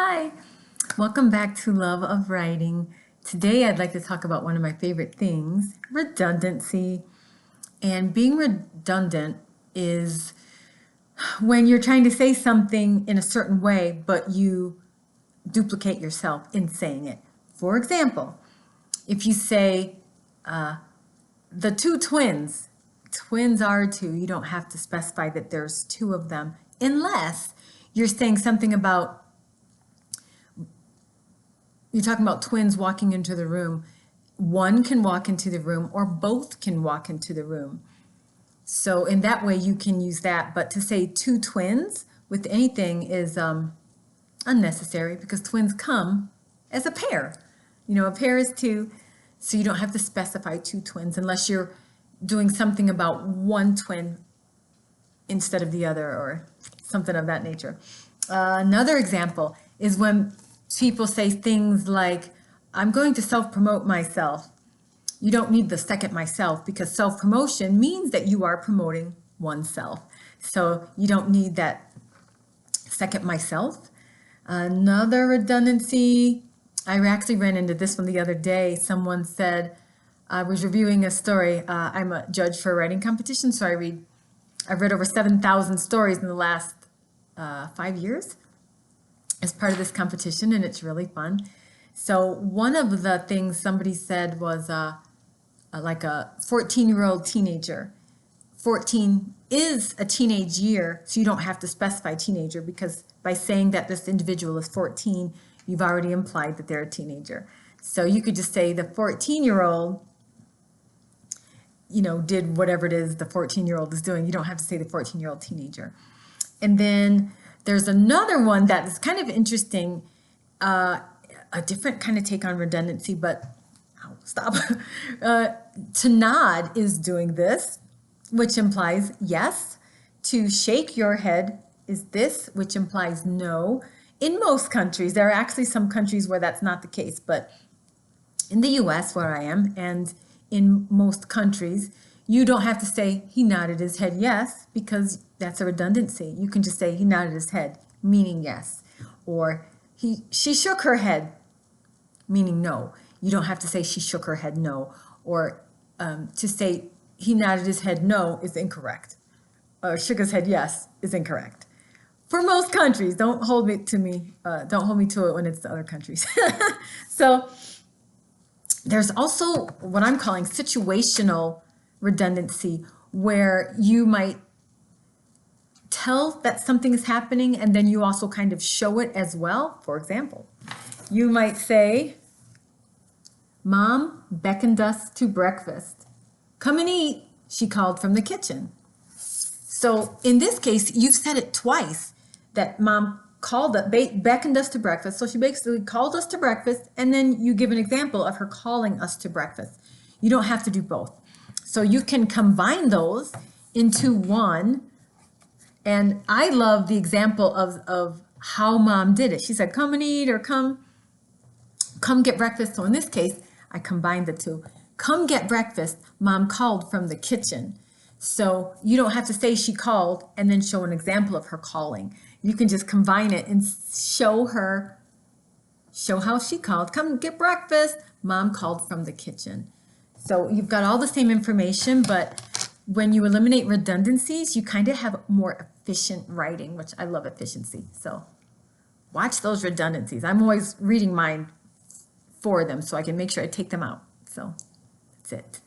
Hi, welcome back to Love of Writing. Today I'd like to talk about one of my favorite things, redundancy. And being redundant is when you're trying to say something in a certain way, but you duplicate yourself in saying it. For example, if you say the two twins are two, you don't have to specify that there's two of them unless you're saying something about you're talking about twins walking into the room. One can walk into the room or both can walk into the room. So in that way you can use that. But to say two twins with anything is unnecessary because twins come as a pair. You know, a pair is two, so you don't have to specify two twins unless you're doing something about one twin instead of the other or something of that nature. Another example is when people say things like, I'm going to self-promote myself. You don't need the second myself because self-promotion means that you are promoting oneself. So you don't need that second myself. Another redundancy, I actually ran into this one the other day. Someone said, I was reviewing a story. I'm a judge for a writing competition, so I've read over 7,000 stories in the last 5 years as part of this competition, and it's really fun. So one of the things somebody said was like a 14-year-old teenager. 14 is a teenage year, so you don't have to specify teenager because by saying that this individual is 14, you've already implied that they're a teenager. So you could just say the 14-year-old, you know, did whatever it is the 14-year-old is doing. You don't have to say the 14-year-old teenager. And then there's another one that is kind of interesting, a different kind of take on redundancy, but stop. To nod is doing this, which implies yes. To shake your head is this, which implies no. In most countries, there are actually some countries where that's not the case, but in the US where I am and in most countries, you don't have to say he nodded his head yes because that's a redundancy. You can just say he nodded his head, meaning yes, or she shook her head, meaning no. You don't have to say she shook her head no, or to say he nodded his head no is incorrect, or shook his head yes is incorrect. For most countries, don't hold me to it when it's the other countries. So there's also what I'm calling situational redundancy, where you might tell that something is happening and then you also kind of show it as well. For example, you might say, Mom beckoned us to breakfast. Come and eat, she called from the kitchen. So in this case, you've said it twice that Mom beckoned us to breakfast. So she basically called us to breakfast, and then you give an example of her calling us to breakfast. You don't have to do both. So you can combine those into one. And I love the example of how Mom did it. She said, come and eat, or come get breakfast. So in this case, I combined the two. Come get breakfast, Mom called from the kitchen. So you don't have to say she called and then show an example of her calling. You can just combine it and show how she called. Come get breakfast, Mom called from the kitchen. So you've got all the same information, but when you eliminate redundancies, you kind of have more efficient writing, which I love efficiency. So watch those redundancies. I'm always reading mine for them so I can make sure I take them out. So that's it.